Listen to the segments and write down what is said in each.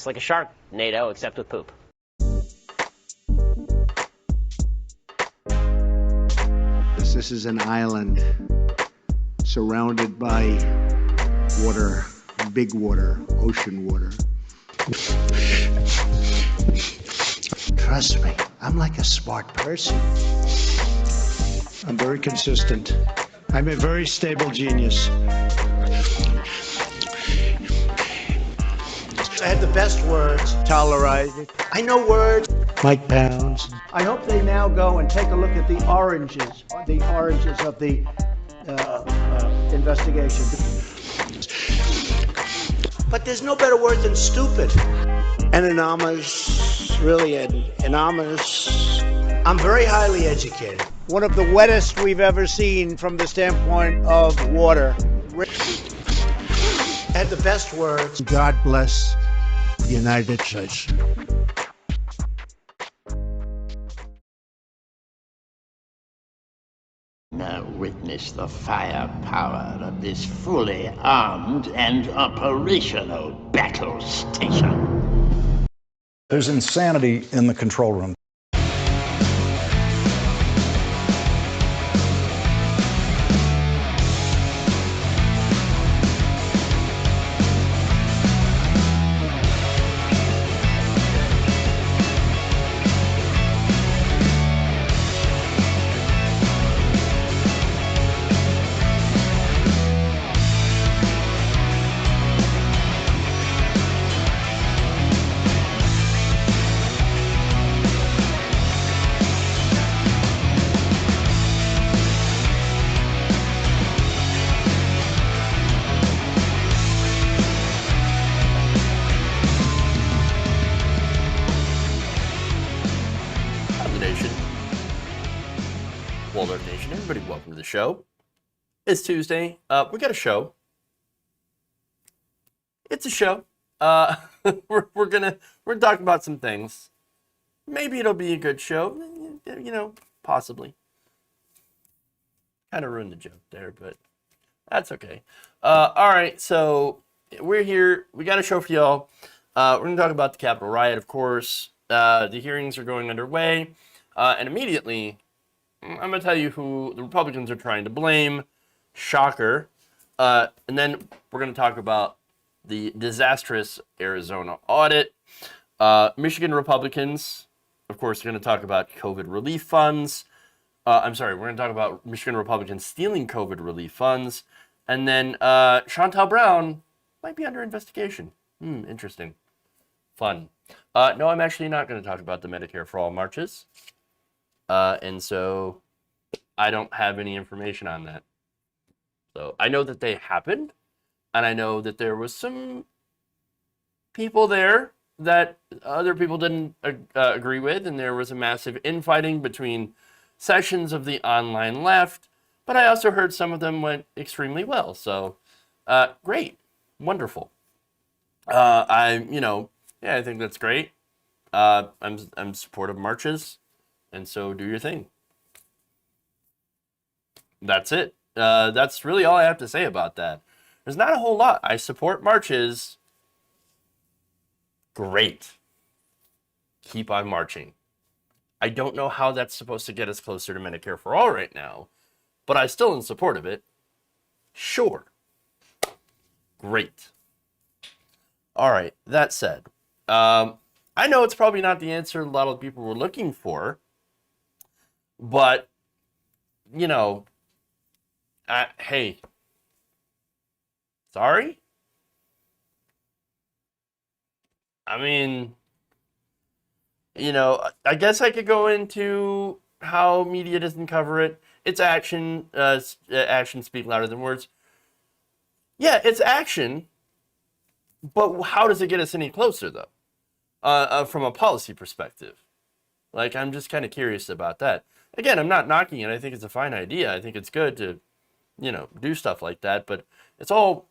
It's like a shark, NATO, except with poop. This is an island surrounded by water, big water, ocean water. Trust me, I'm like a smart person. I'm very consistent. I'm a very stable genius. I had the best words. Tolerate it. I know words. Mike Pounds. I hope they now go and take a look at the oranges of the investigation. But there's no better word than stupid. Anonymous, really anonymous. I'm very highly educated. One of the wettest we've ever seen from the standpoint of water. I had the best words. God bless the United States. Now witness the firepower of this fully armed and operational battle station. There's insanity in the control room. Welcome to the show. It's Tuesday. We got a show. It's a show. We're gonna talk about some things. Maybe it'll be a good show. You know, possibly. Kind of ruined the joke there, but that's okay. All right, so we're here. We got a show for y'all. We're gonna talk about the Capitol riot, of course. The hearings are going underway, and immediately, I'm going to tell you who the Republicans are trying to blame. Shocker. And then we're going to talk about the disastrous Arizona audit. Michigan Republicans, of course, are going to talk about COVID relief funds. We're going to talk about Michigan Republicans stealing COVID relief funds. And then Chantel Brown might be under investigation. Interesting. Fun. No, I'm actually not going to talk about the Medicare for All marches. And so I don't have any information on that. So I know that they happened, and I know that there was some people there that other people didn't agree with, and there was a massive infighting between sections of the online left, but I also heard some of them went extremely well. So great, wonderful. I think that's great. I'm supportive of marches. And so do your thing. That's it. That's really all I have to say about that. There's not a whole lot. I support marches. Great. Keep on marching. I don't know how that's supposed to get us closer to Medicare for All right now, but I still in support of it. Sure. Great. All right. That said, I know it's probably not the answer a lot of people were looking for. But, you know, hey, sorry? I mean, you know, I guess I could go into how media doesn't cover it. It's action. Actions speak louder than words. Yeah, it's action. But how does it get us any closer, though, from a policy perspective? Like, I'm just kind of curious about that. Again, I'm not knocking it. I think it's a fine idea. I think it's good to, do stuff like that. But it's all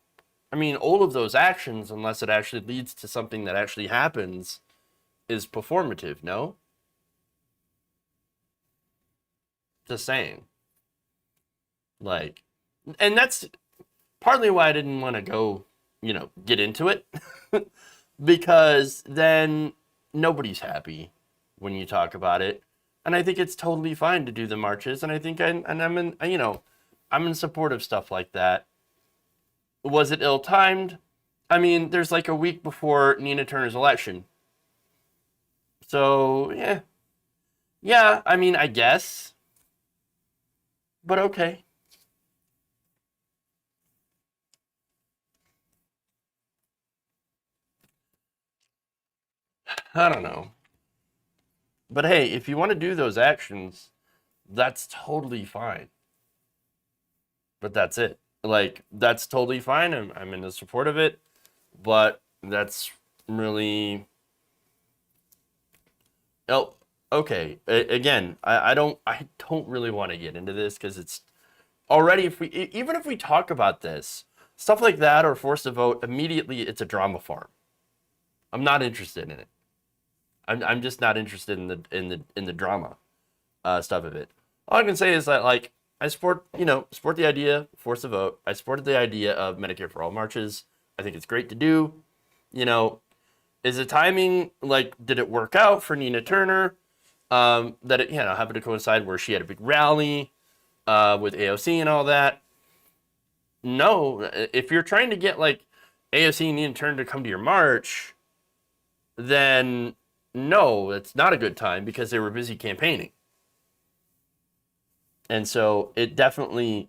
of those actions, unless it actually leads to something that actually happens, is performative, no? Just saying. Like, and that's partly why I didn't want to go, get into it. because then nobody's happy when you talk about it. And I think it's totally fine to do the marches. And I think I'm in support of stuff like that. Was it ill-timed? I mean, there's like a week before Nina Turner's election. So, yeah. Yeah, I mean, I guess. But okay. I don't know. But hey, if you want to do those actions, that's totally fine. But that's it. Like, that's totally fine. I'm in the support of it. But that's really... Oh, okay. Again, I don't really want to get into this because it's already, even if we talk about this, stuff like that or forced to vote, immediately it's a drama farm. I'm not interested in it. I'm just not interested in the drama stuff of it. All I can say is that, like, I support the idea, force a vote. I supported the idea of Medicare for All marches. I think it's great to do. Is the timing, like, did it work out for Nina Turner? That it, happened to coincide where she had a big rally with AOC and all that. No, if you're trying to get, like, AOC and Nina Turner to come to your march, then no, it's not a good time because they were busy campaigning. And so it definitely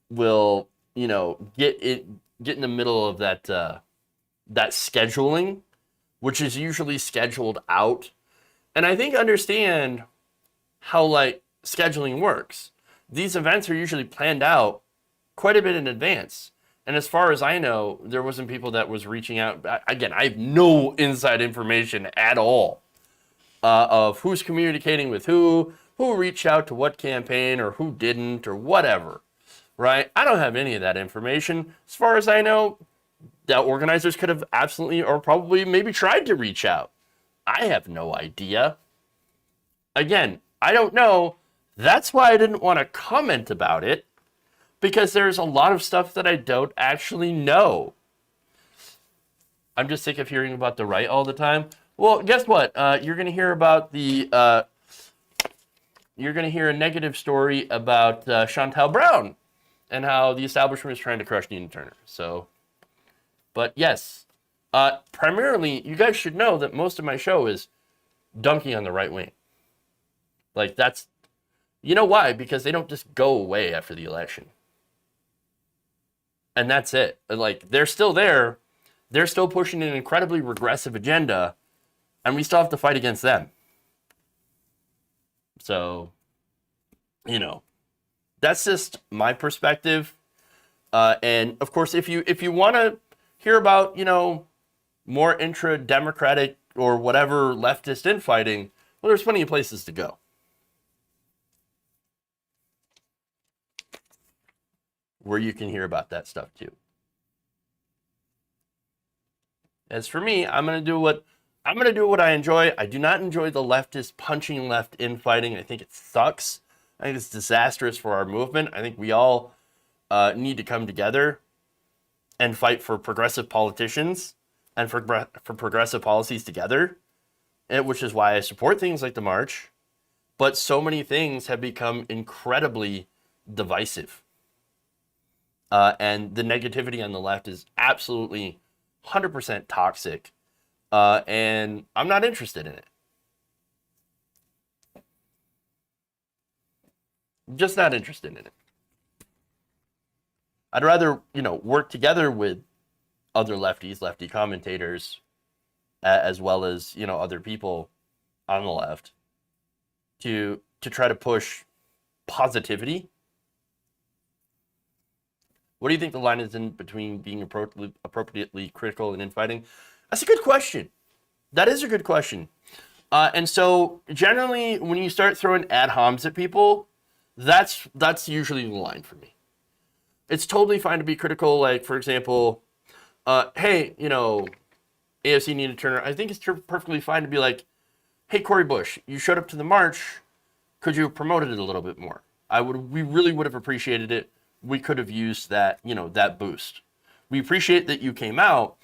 will, get in the middle of that scheduling, which is usually scheduled out. And I think understand how, like, scheduling works. These events are usually planned out quite a bit in advance. And as far as I know, there wasn't people that was reaching out. Again, I have no inside information at all of who's communicating with who reached out to what campaign or who didn't or whatever, right? I don't have any of that information. As far as I know, the organizers could have absolutely or probably maybe tried to reach out. I have no idea. Again, I don't know. That's why I didn't want to comment about it, because there's a lot of stuff that I don't actually know. I'm just sick of hearing about the right all the time. Well, guess what? You're going to hear about you're going to hear a negative story about Chantel Brown and how the establishment is trying to crush Nina Turner. So, but yes, primarily, you guys should know that most of my show is dunking on the right wing. Like, that's, you know why? Because they don't just go away after the election. And that's it. Like, they're still there. They're still pushing an incredibly regressive agenda, and we still have to fight against them. So, that's just my perspective. And of course, if you want to hear about, more intra-democratic or whatever leftist infighting, well, there's plenty of places to go. Where you can hear about that stuff too. As for me, I'm gonna do what I enjoy. I do not enjoy the leftist punching left infighting. I think it sucks. I think it's disastrous for our movement. I think we all need to come together and fight for progressive politicians and for progressive policies together, which is why I support things like the march. But so many things have become incredibly divisive. And the negativity on the left is absolutely 100% toxic. And I'm not interested in it. Just not interested in it. I'd rather, work together with other lefties, lefty commentators, as well as, other people on the left to try to push positivity. What do you think the line is in between being appropriately critical and infighting? That's a good question. That is a good question. And so generally, when you start throwing ad homs at people, that's usually the line for me. It's totally fine to be critical. Like, for example, hey, AOC Nina Turner. I think it's perfectly fine to be like, hey, Cori Bush, you showed up to the march. Could you have promoted it a little bit more? We really would have appreciated it. We could have used that, that boost. We appreciate that you came out,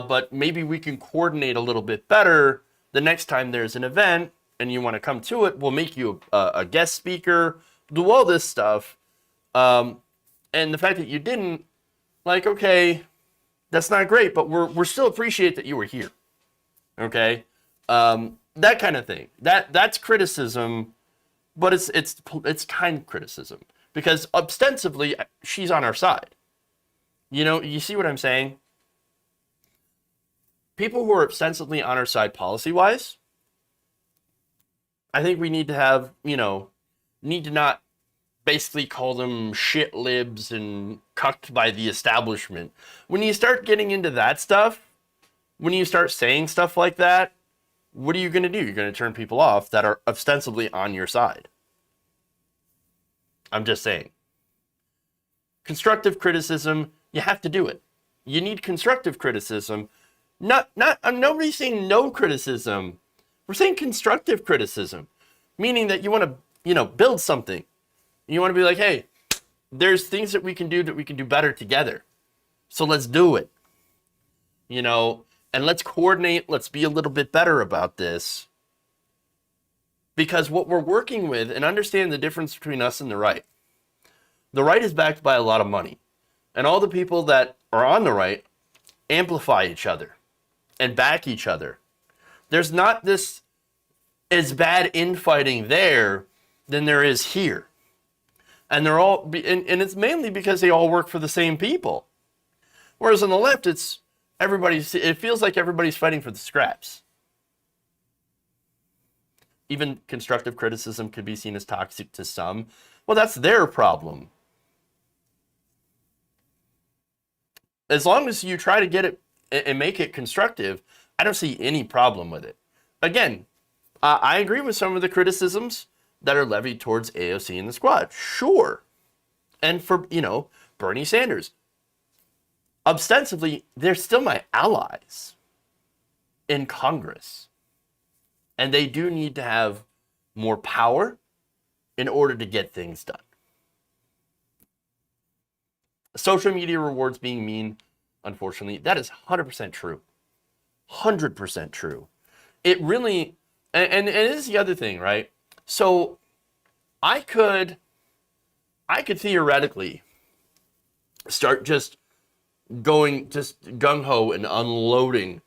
but maybe we can coordinate a little bit better the next time there's an event and you want to come to it. We'll make you a guest speaker, do all this stuff. And the fact that you didn't, like, okay, that's not great, but we're still appreciate that you were here. Okay? That kind of thing. That's criticism, but it's kind criticism, because ostensibly she's on our side. You know, you see what I'm saying? People who are ostensibly on our side policy-wise, I think we need to have, need to not basically call them shit libs and cucked by the establishment. When you start getting into that stuff, when you start saying stuff like that, what are you going to do? You're going to turn people off that are ostensibly on your side. I'm just saying. Constructive criticism, you have to do it. You need constructive criticism. Nobody's saying no criticism. We're saying constructive criticism, meaning that you want to, build something. You want to be like, hey, there's things that we can do better together. So let's do it. And let's coordinate. Let's be a little bit better about this. Because what we're working with, and understand the difference between us and the right. The right is backed by a lot of money. And all the people that are on the right amplify each other and back each other. There's not this as bad infighting there than there is here. And they're all, and it's mainly because they all work for the same people. Whereas on the left, it feels like everybody's fighting for the scraps. Even constructive criticism could be seen as toxic to some. Well, that's their problem. As long as you try to get it and make it constructive, I don't see any problem with it. Again, I agree with some of the criticisms that are levied towards AOC and the squad. Sure. And for, Bernie Sanders. Ostensibly, they're still my allies in Congress. And they do need to have more power in order to get things done. Social media rewards being mean, unfortunately, that is 100% true. 100% true. It really, and it is the other thing, right? So I could theoretically start just going just gung-ho and unloading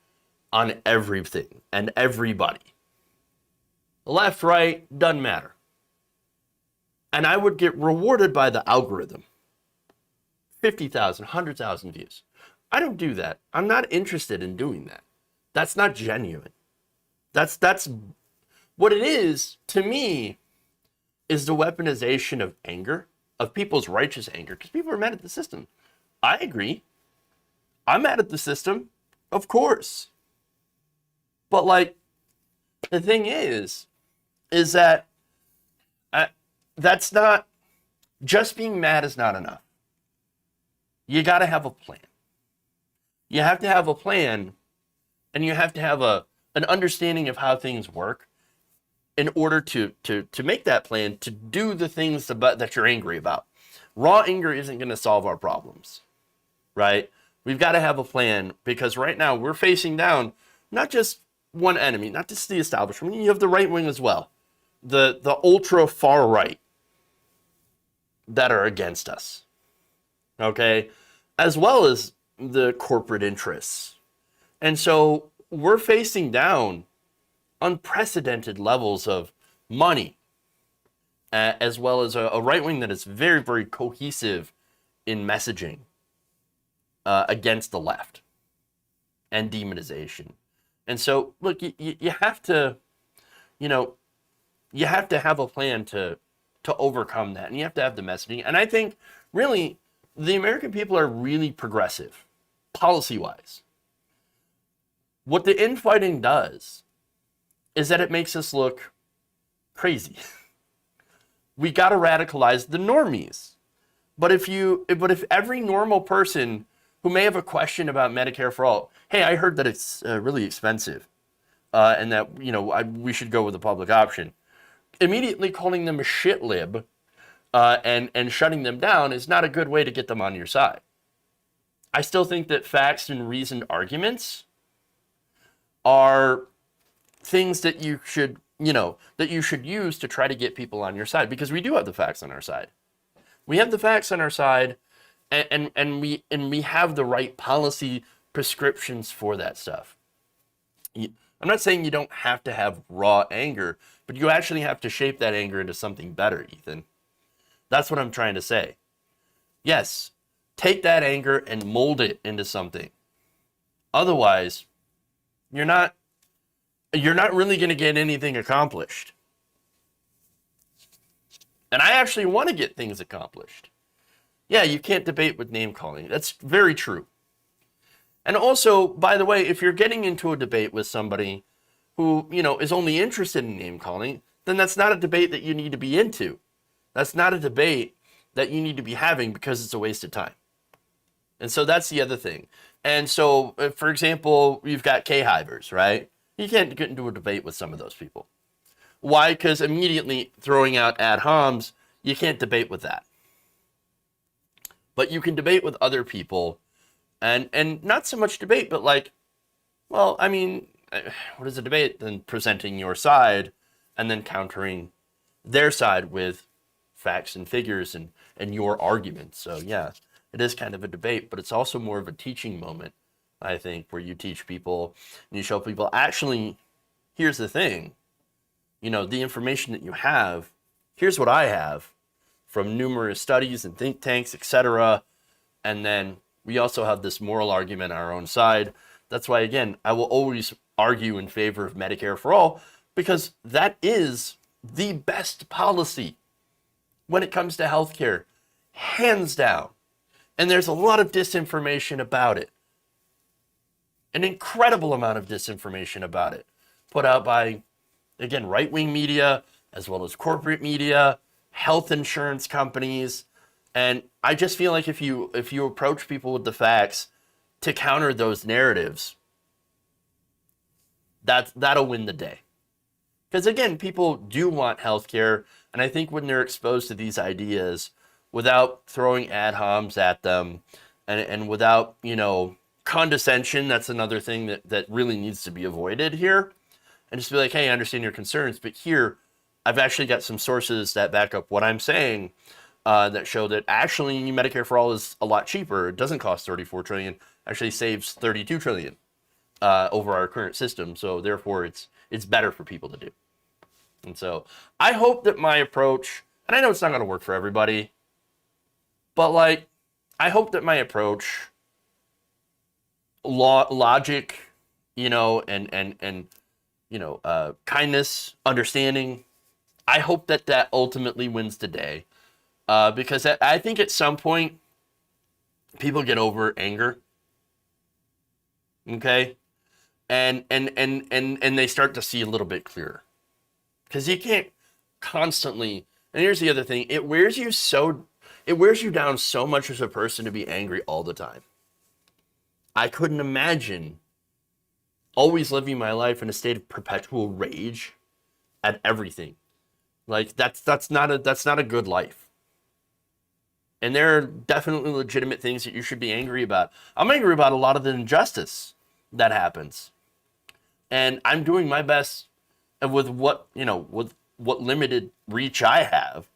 on everything and everybody. Left, right, doesn't matter. And I would get rewarded by the algorithm. 50,000, 100,000 views. I don't do that. I'm not interested in doing that. That's not genuine. That's what it is, to me, is the weaponization of anger, of people's righteous anger, because people are mad at the system. I agree. I'm mad at the system, of course. But, the thing is that that's not, just being mad is not enough. You got to have a plan. You have to have a plan, and you have to have an understanding of how things work in order to make that plan, to do the things that you're angry about. Raw anger isn't going to solve our problems, right? We've got to have a plan, because right now we're facing down not just one enemy, not just the establishment. You have the right wing as well, the ultra far right that are against us, okay, as well as the corporate interests. And so we're facing down unprecedented levels of money, as well as a right wing that is very, very cohesive in messaging against the left and demonization. And so, look, you have to, you have to have a plan to overcome that, and you have to have the messaging. And I think, really, the American people are really progressive, policy-wise. What the infighting does is that it makes us look crazy. We got to radicalize the normies. But if every normal person who may have a question about Medicare for all, hey, I heard that it's really expensive, and that we should go with the public option, immediately calling them a shit lib and shutting them down is not a good way to get them on your side. I still think that facts and reasoned arguments are things that you should, that you should use to try to get people on your side, because we do have the facts on our side. We have the facts on our side, and we have the right policy prescriptions for that stuff. I'm not saying you don't have to have raw anger, but you actually have to shape that anger into something better, Ethan. That's what I'm trying to say. Yes, take that anger and mold it into something. Otherwise, you're not really going to get anything accomplished. And I actually want to get things accomplished. Yeah, you can't debate with name calling. That's very true. And also, by the way, if you're getting into a debate with somebody who, is only interested in name calling, then that's not a debate that you need to be into. That's not a debate that you need to be having, because it's a waste of time. And so that's the other thing. And so, for example, you've got K-hivers, right? You can't get into a debate with some of those people. Why? Because immediately throwing out ad homs, you can't debate with that. But you can debate with other people, and not so much debate, but like, well, I mean, what is a debate? Then presenting your side and then countering their side with facts and figures and your arguments. So yeah, it is kind of a debate, but it's also more of a teaching moment, I think, where you teach people and you show people, actually, here's the thing, the information that you have, here's what I have from numerous studies and think tanks, etc. And then we also have this moral argument on our own side. That's why, again, I will always argue in favor of Medicare for all, because that is the best policy when it comes to healthcare, hands down. And there's a lot of disinformation about it. An incredible amount of disinformation about it, put out by, again, right-wing media, as well as corporate media, health insurance companies. And I just feel like if you approach people with the facts to counter those narratives, that'll win the day. Because again, people do want healthcare, and I think when they're exposed to these ideas without throwing ad homs at them, and without, condescension, that's another thing that really needs to be avoided here. And just be like, hey, I understand your concerns, but here, I've actually got some sources that back up what I'm saying, that show that actually Medicare for all is a lot cheaper. It doesn't cost $34 trillion, actually saves $32 trillion over our current system. So therefore, it's better for people to do. And so I hope that my approach, and I know it's not going to work for everybody, but like, I hope that my approach, logic, and kindness, understanding, I hope that ultimately wins the day. Because I think at some point, people get over anger. Okay? And they start to see a little bit clearer. Because you can't constantly, and here's the other thing, it wears you down so much as a person to be angry all the time. I couldn't imagine always living my life in a state of perpetual rage at everything. Like that's not a good life. And there are definitely legitimate things that you should be angry about. I'm angry about a lot of the injustice that happens. And I'm doing my best with what limited reach I have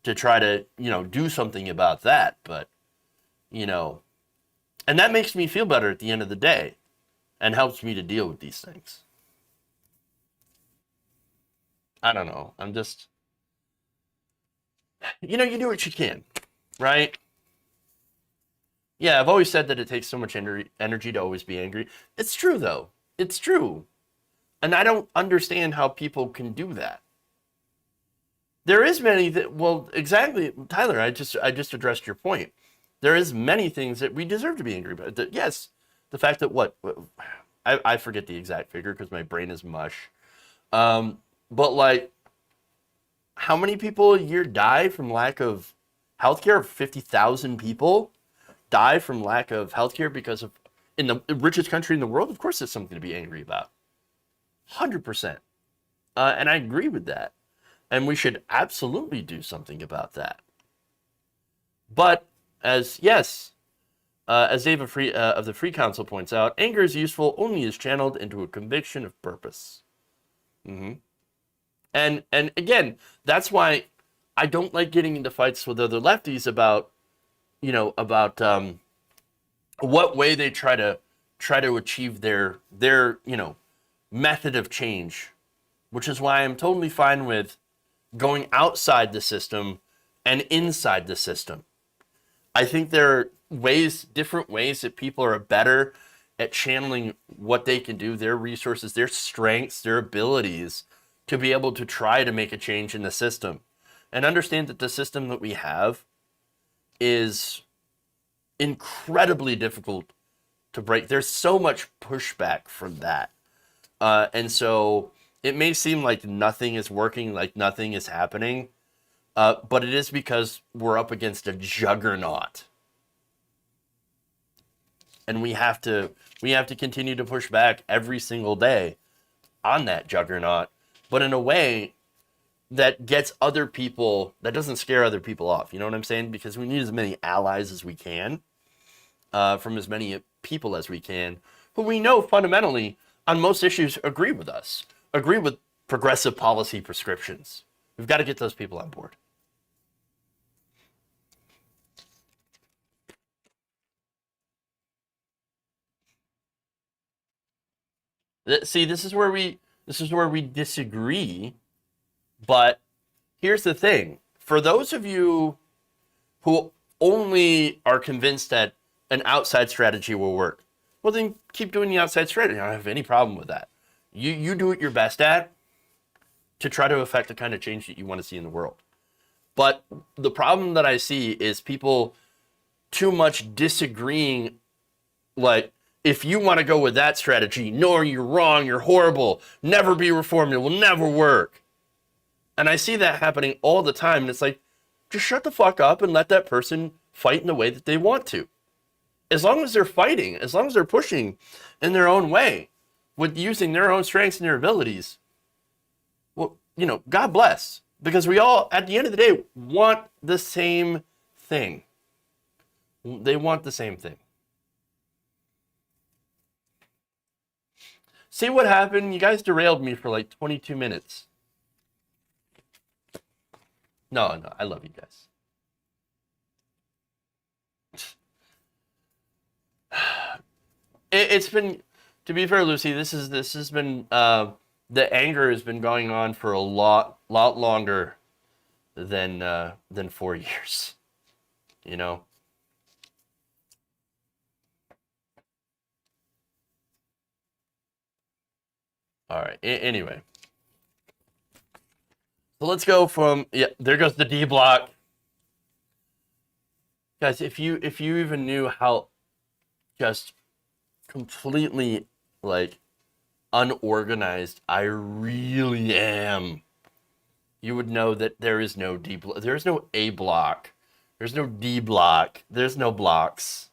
to try to, do something about that. But, and that makes me feel better at the end of the day and helps me to deal with these things. I don't know. I'm just, you do what you can, right? Yeah, I've always said that it takes so much energy to always be angry. It's true, though. It's true. And I don't understand how people can do that. There is many that, well, exactly, Tyler, I just addressed your point. There is many things that we deserve to be angry about. Yes, the fact that I forget the exact figure because my brain is mush. But like, how many people a year die from lack of healthcare? 50,000 people die from lack of healthcare because of, in the richest country in the world? Of course, it's something to be angry about. 100%. And I agree with that. And we should absolutely do something about that. But as, yes, As Dave of the Free Council points out, anger is useful only as channeled into a conviction of purpose. And again, that's why I don't like getting into fights with other lefties about, what way they try to achieve their method of change, which is why I'm totally fine with going outside the system and inside the system. I think there are different ways that people are better at channeling what they can do, their resources, their strengths, their abilities, to be able to try to make a change in the system. And understand that the system that we have is incredibly difficult to break. There's so much pushback from that. And so it may seem like nothing is working, like nothing is happening, but it is because we're up against a juggernaut. And we have to continue to push back every single day on that juggernaut, but in a way that gets other people, that doesn't scare other people off. You know what I'm saying? Because we need as many allies as we can, from as many people as we can, who we know fundamentally on most issues agree with us, agree with progressive policy prescriptions. We've got to get those people on board. See, this is where we disagree, but here's the thing. For those of you who only are convinced that an outside strategy will work, well, then keep doing the outside strategy. I don't have any problem with that. You do what you're best at to try to affect the kind of change that you want to see in the world. But the problem that I see is people too much disagreeing, like, if you want to go with that strategy, no, you're wrong, you're horrible, never be reformed, it will never work. And I see that happening all the time, and it's like, just shut the fuck up and let that person fight in the way that they want to. As long as they're fighting, as long as they're pushing in their own way, with using their own strengths and their abilities, well, God bless. Because we all, at the end of the day, want the same thing. They want the same thing. See what happened? You guys derailed me for like 22 minutes. No, I love you guys. It's been, to be fair, Lucy, this has been, the anger has been going on for a lot longer than 4 years, All right. Anyway, so let's go from, there goes the D block. Guys, if you even knew how just completely unorganized I really am, you would know that there is no D block. There is no A block. There's no D block. There's no blocks.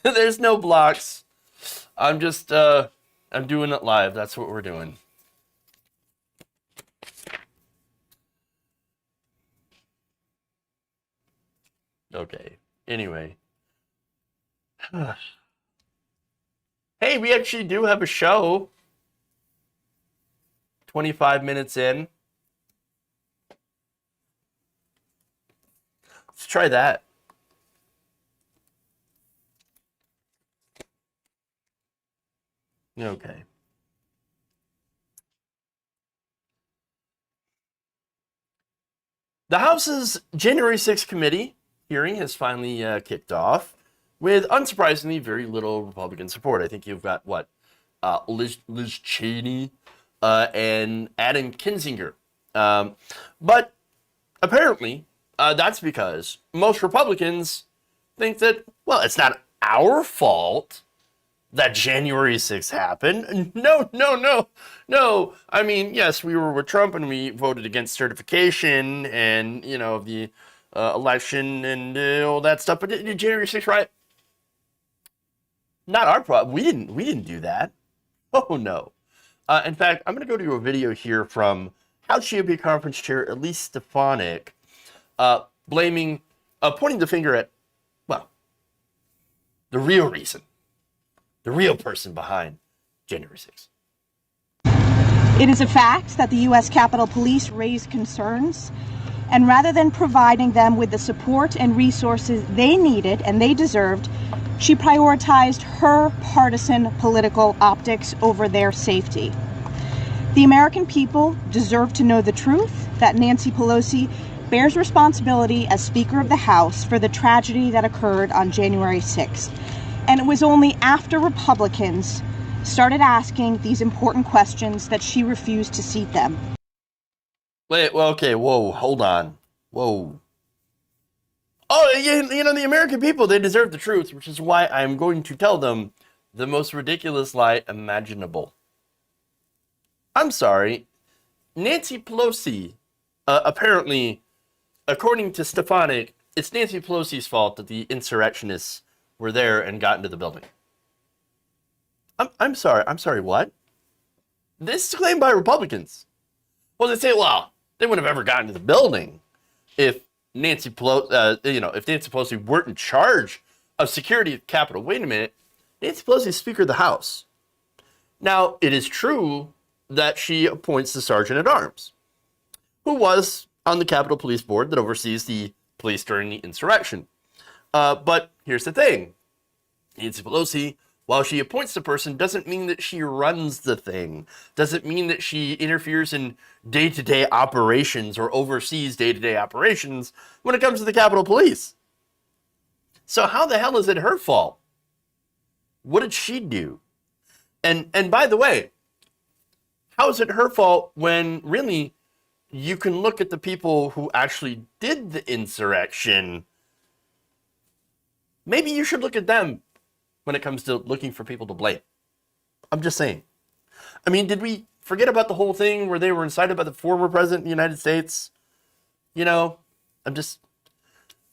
There's no blocks. I'm just I'm doing it live. That's what we're doing. Okay. Anyway. Hey, we actually do have a show. 25 minutes in. Let's try that. Okay. The House's January 6th committee hearing has finally kicked off with, unsurprisingly, very little Republican support. I think you've got, Liz Cheney and Adam Kinzinger. But apparently, that's because most Republicans think that, well, it's not our fault that January 6th happened. No. I mean, yes, we were with Trump and we voted against certification and, the election and all that stuff. But the January 6th riot, not our problem. We didn't do that. Oh, no. In fact, I'm going to go to a video here from House GOP Conference Chair Elise Stefanik, pointing the finger at, the real reason, the real person behind January 6th. It is a fact that the U.S. Capitol Police raised concerns, and rather than providing them with the support and resources they needed and they deserved, she prioritized her partisan political optics over their safety. The American people deserve to know the truth that Nancy Pelosi bears responsibility as Speaker of the House for the tragedy that occurred on January 6th. And it was only after Republicans started asking these important questions that she refused to seat them. Wait, well, okay, whoa, hold on. Whoa. Oh, you know, the American people, they deserve the truth, which is why I'm going to tell them the most ridiculous lie imaginable. I'm sorry. Nancy Pelosi, apparently, according to Stefanik, it's Nancy Pelosi's fault that the insurrectionists were there and got into the building. I'm sorry, what? This is claimed by Republicans. Well, they say, well, they wouldn't have ever gotten to the building if Nancy Pelosi weren't in charge of security at the Capitol. Wait a minute. Nancy Pelosi is Speaker of the House. Now, it is true that she appoints the Sergeant at Arms, who was on the Capitol Police Board that oversees the police during the insurrection. But here's the thing. Nancy Pelosi, while she appoints the person, doesn't mean that she runs the thing. Doesn't mean that she interferes in day-to-day operations or oversees day-to-day operations when it comes to the Capitol Police. So how the hell is it her fault? What did she do? And by the way, how is it her fault when really you can look at the people who actually did the insurrection? Maybe you should look at them when it comes to looking for people to blame. I'm just saying. I mean, did we forget about the whole thing where they were incited by the former president of the United States? You know,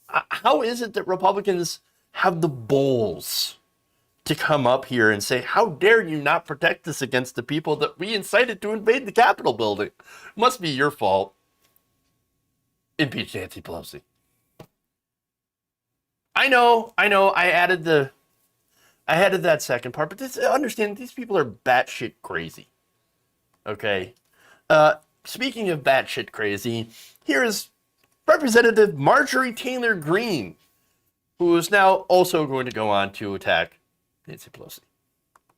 how is it that Republicans have the balls to come up here and say, how dare you not protect us against the people that we incited to invade the Capitol building? Must be your fault. Impeach Nancy Pelosi. I know, I added that second part, but understand these people are batshit crazy. Okay? Speaking of batshit crazy, here is Representative Marjorie Taylor Greene, who is now also going to go on to attack Nancy Pelosi.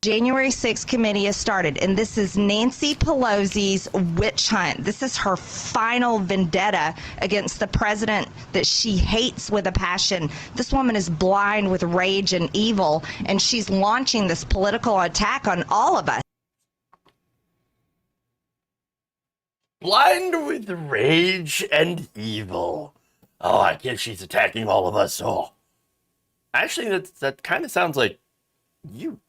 January 6th committee has started, and this is Nancy Pelosi's witch hunt. This is her final vendetta against the president that she hates with a passion. This woman is blind with rage and evil, and she's launching this political attack on all of us. Blind with rage and evil. Oh, I guess she's attacking all of us. Oh, actually, that kind of sounds like you.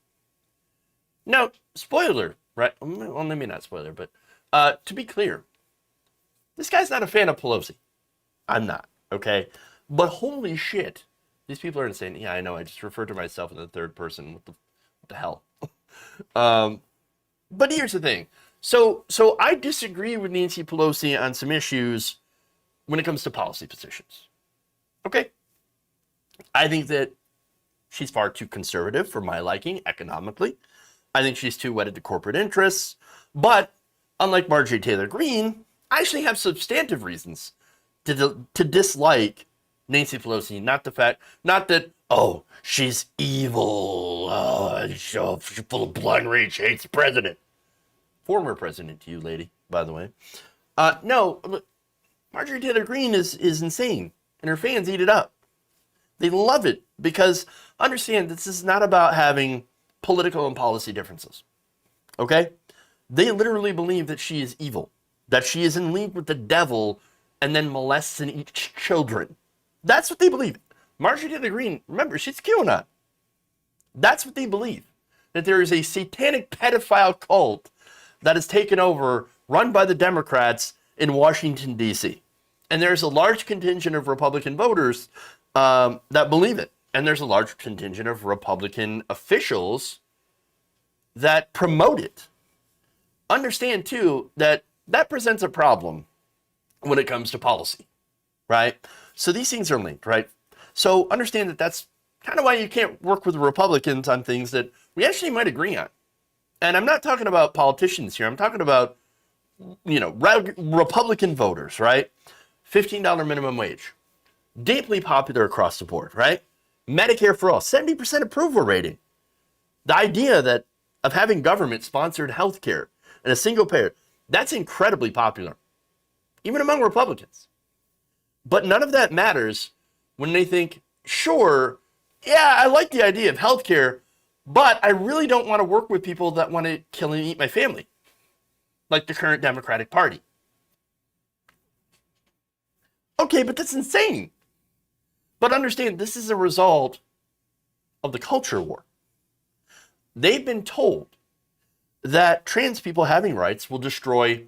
Now, spoiler, right? Well, maybe not spoiler, but to be clear, this guy's not a fan of Pelosi. I'm not, okay? But holy shit, these people are insane. Yeah, I know. I just referred to myself in the third person. What the hell? But here's the thing. So I disagree with Nancy Pelosi on some issues when it comes to policy positions. Okay? I think that she's far too conservative for my liking economically. I think she's too wedded to corporate interests. But unlike Marjorie Taylor Greene, I actually have substantive reasons to dislike Nancy Pelosi. Not that, oh, she's evil. She's full of blind rage, hates the president. Former president to you, lady, by the way. No, look, Marjorie Taylor Greene is insane, and her fans eat it up. They love it because, understand, this is not about having political and policy differences. Okay? They literally believe that she is evil, that she is in league with the devil, and then molests and eats children. That's what they believe. Marjorie Taylor Greene, remember, she's QAnon. That's what they believe. That there is a satanic pedophile cult that is taken over, run by the Democrats in Washington, D.C. And there's a large contingent of Republican voters that believe it. And there's a large contingent of Republican officials that promote it. Understand, too, that presents a problem when it comes to policy, right? So these things are linked, right? So understand that that's kind of why you can't work with Republicans on things that we actually might agree on. And I'm not talking about politicians here. I'm talking about, Republican voters, right? $15 minimum wage. Deeply popular across the board, right? Medicare for all, 70% approval rating. The idea of having government-sponsored health care and a single payer, that's incredibly popular, even among Republicans. But none of that matters when they think, sure, yeah, I like the idea of health care, but I really don't want to work with people that want to kill and eat my family, like the current Democratic Party. Okay, but that's insane. But understand, this is a result of the culture war. They've been told that trans people having rights will destroy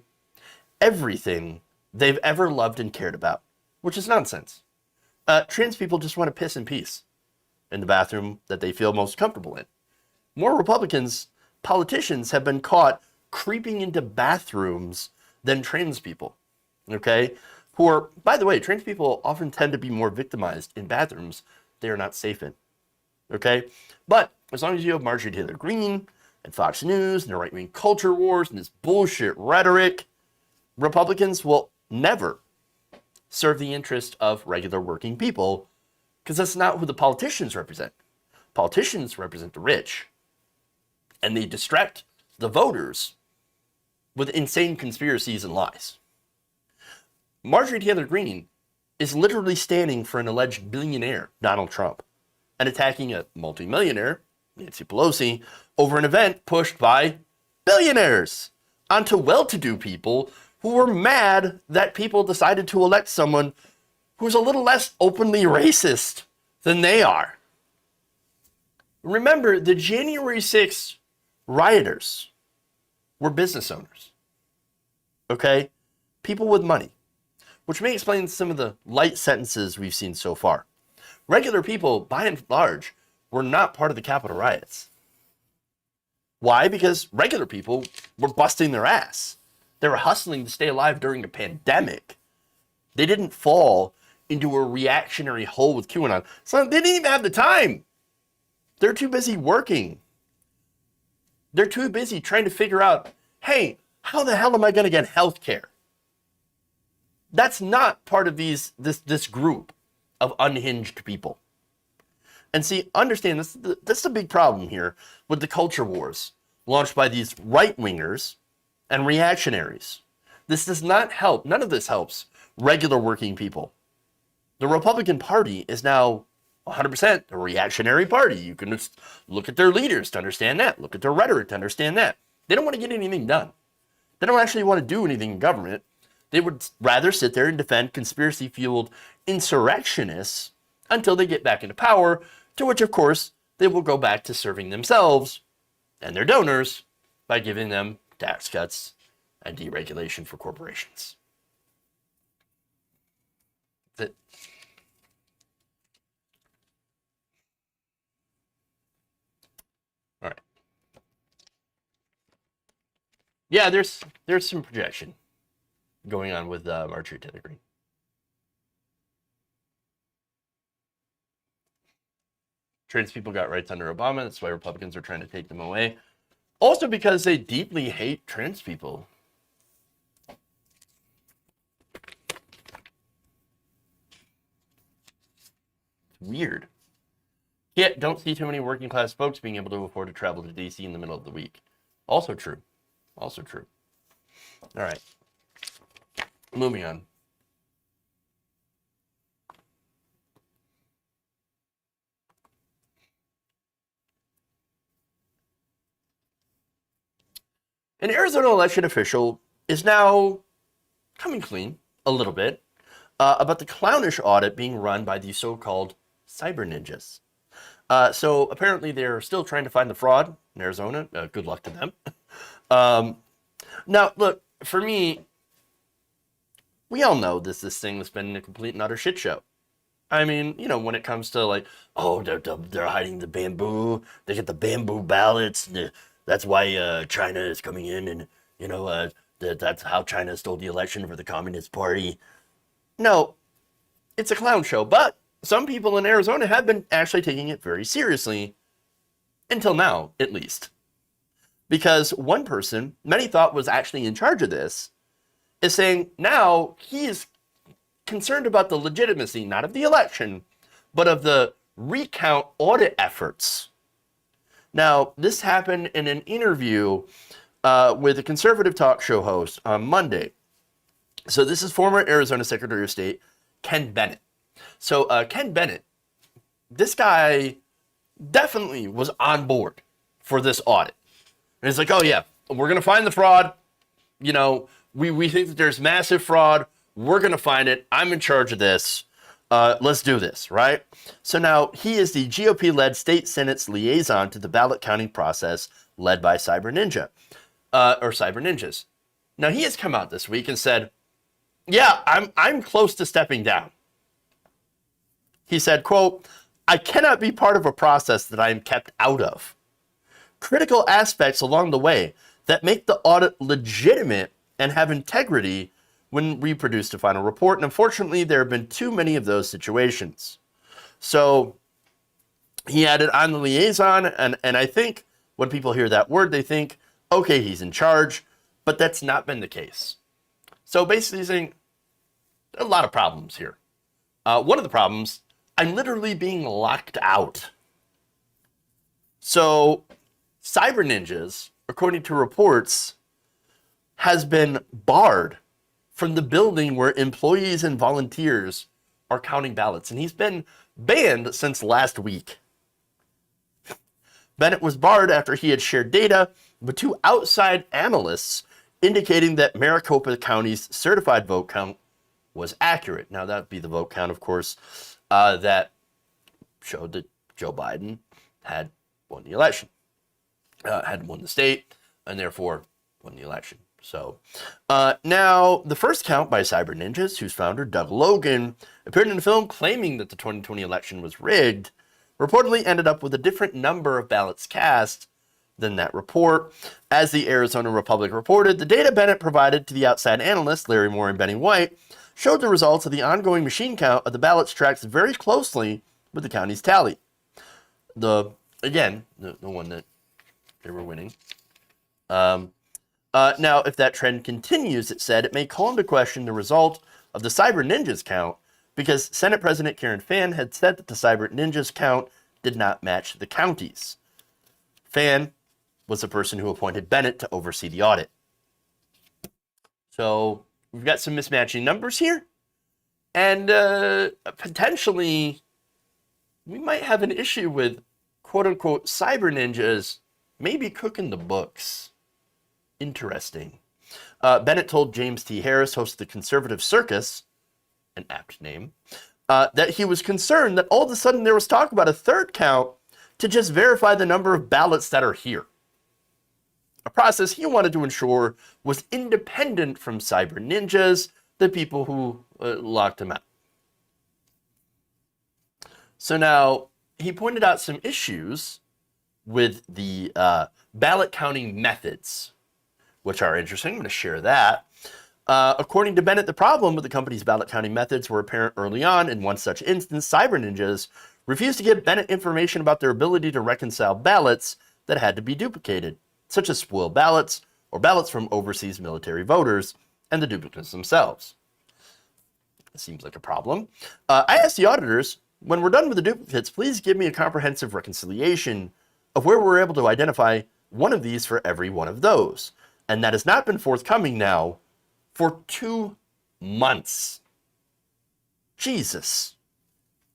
everything they've ever loved and cared about, which is nonsense. Trans people just want to piss in peace in the bathroom that they feel most comfortable in. More politicians have been caught creeping into bathrooms than trans people, okay? Who are, by the way, trans people often tend to be more victimized in bathrooms they are not safe in, okay? But as long as you have Marjorie Taylor Greene and Fox News and the right-wing culture wars and this bullshit rhetoric, Republicans will never serve the interest of regular working people, because that's not who the politicians represent. Politicians represent the rich, and they distract the voters with insane conspiracies and lies. Marjorie Taylor Greene is literally standing for an alleged billionaire, Donald Trump, and attacking a multimillionaire, Nancy Pelosi, over an event pushed by billionaires onto well-to-do people who were mad that people decided to elect someone who's a little less openly racist than they are. Remember, the January 6th rioters were business owners, okay? People with money, which may explain some of the light sentences we've seen so far. Regular people, by and large, were not part of the Capitol riots. Why? Because regular people were busting their ass. They were hustling to stay alive during a pandemic. They didn't fall into a reactionary hole with QAnon. So they didn't even have the time. They're too busy working. They're too busy trying to figure out, hey, how the hell am I going to get health care? That's not part of this group of unhinged people. And see, understand, this is the big problem here with the culture wars launched by these right-wingers and reactionaries. This does not help. None of this helps regular working people. The Republican Party is now 100% a reactionary party. You can just look at their leaders to understand that. Look at their rhetoric to understand that. They don't want to get anything done. They don't actually want to do anything in government. They would rather sit there and defend conspiracy-fueled insurrectionists until they get back into power, to which, of course, they will go back to serving themselves and their donors by giving them tax cuts and deregulation for corporations. All right. Yeah, there's some projection going on with Marjorie Taylor Greene. Trans people got rights under Obama. That's why Republicans are trying to take them away. Also because they deeply hate trans people. It's weird. Yet, don't see too many working class folks being able to afford to travel to DC in the middle of the week. Also true. Also true. All right. Moving on. An Arizona election official is now coming clean a little bit about the clownish audit being run by the so-called cyber ninjas. So apparently they're still trying to find the fraud in Arizona. Good luck to them. Now, look, for me, we all know this thing has been a complete and utter shit show. I mean, you know, when it comes to like, oh, they're hiding the bamboo. They get the bamboo ballots. That's why China is coming in, and you know that's how China stole the election for the Communist Party. No, it's a clown show. But some people in Arizona have been actually taking it very seriously, until now, at least. Because one person many thought was actually in charge of this is saying now he is concerned about the legitimacy, not of the election, but of the recount audit efforts. Now, this happened in an interview with a conservative talk show host on Monday. So this is former Arizona Secretary of State Ken Bennett. So Ken Bennett, this guy definitely was on board for this audit. And it's like, oh yeah, we're going to find the fraud. You know, we think that there's massive fraud. We're going to find it. I'm in charge of this. Let's do this, right? So now he is the GOP-led state Senate's liaison to the ballot counting process led by Cyber Ninjas. Now he has come out this week and said, yeah, I'm close to stepping down. He said, quote, I cannot be part of a process that I am kept out of. Critical aspects along the way that make the audit legitimate and have integrity when we produce the final report. And unfortunately, there have been too many of those situations. So he added, I'm the liaison. And I think when people hear that word, they think, okay, he's in charge. But that's not been the case. So basically he's saying, there are a lot of problems here. One of the problems, I'm literally being locked out. So Cyber Ninjas, according to reports, has been barred from the building where employees and volunteers are counting ballots. And he's been banned since last week. Bennett was barred after he had shared data with two outside analysts indicating that Maricopa County's certified vote count was accurate. Now, that would be the vote count, of course, that showed that Joe Biden had won the election, had won the state, and therefore won the election. So now the first count by Cyber Ninjas, whose founder, Doug Logan, appeared in a film claiming that the 2020 election was rigged, reportedly ended up with a different number of ballots cast than that report. As the Arizona Republic reported, the data Bennett provided to the outside analysts, Larry Moore and Benny White, showed the results of the ongoing machine count of the ballots tracks very closely with the county's tally. The one that they were winning. Now, if that trend continues, it said, it may call into question the result of the Cyber Ninjas count, because Senate President Karen Fann had said that the Cyber Ninjas count did not match the county's. Fann was the person who appointed Bennett to oversee the audit. So we've got some mismatching numbers here, and potentially we might have an issue with quote-unquote Cyber Ninjas maybe cooking the books. Interesting. Bennett told James T. Harris, host of the Conservative Circus, an apt name, that he was concerned that all of a sudden there was talk about a third count to just verify the number of ballots that are here. A process he wanted to ensure was independent from Cyber Ninjas, the people who locked him out. So now he pointed out some issues with the ballot counting methods, which are interesting. I'm going to share that. According to Bennett, the problem with the company's ballot counting methods were apparent early on. In one such instance, Cyber Ninjas refused to give Bennett information about their ability to reconcile ballots that had to be duplicated, such as spoiled ballots or ballots from overseas military voters and the duplicates themselves. It seems like a problem. I asked the auditors, when we're done with the duplicates, please give me a comprehensive reconciliation of where we're able to identify one of these for every one of those. And that has not been forthcoming now for 2 months. Jesus.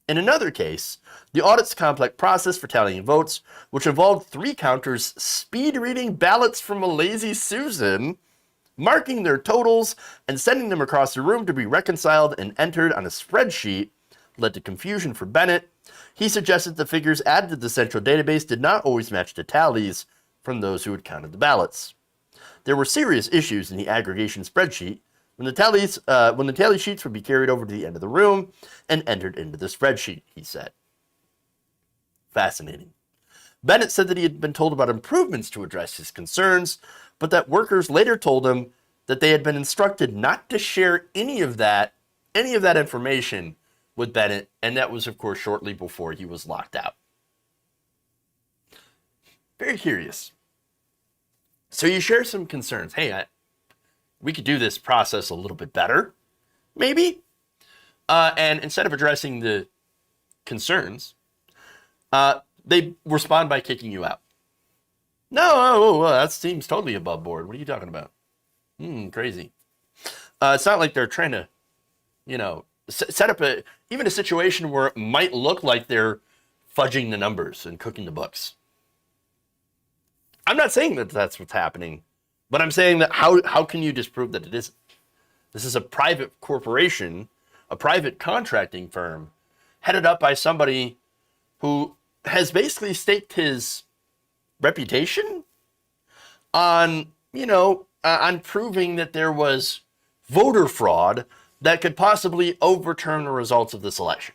In another case, the audit's complex process for tallying votes, which involved 3 counters speed reading ballots from a lazy Susan, marking their totals and sending them across the room to be reconciled and entered on a spreadsheet, led to confusion for Bennett. He suggested the figures added to the central database did not always match the tallies from those who had counted the ballots. There were serious issues in the aggregation spreadsheet when the tally sheets would be carried over to the end of the room and entered into the spreadsheet, he said. Fascinating. Bennett said that he had been told about improvements to address his concerns, but that workers later told him that they had been instructed not to share any of that information with Bennett, and that was, of course, shortly before he was locked out. Very curious. So you share some concerns. Hey, we could do this process a little bit better, maybe. And instead of addressing the concerns, they respond by kicking you out. No, that seems totally above board. What are you talking about? Crazy. It's not like they're trying to, set up even a situation where it might look like they're fudging the numbers and cooking the books. I'm not saying that that's what's happening, but I'm saying that how can you disprove that it isn't? This is a private corporation, a private contracting firm, headed up by somebody who has basically staked his reputation on, on proving that there was voter fraud that could possibly overturn the results of this election.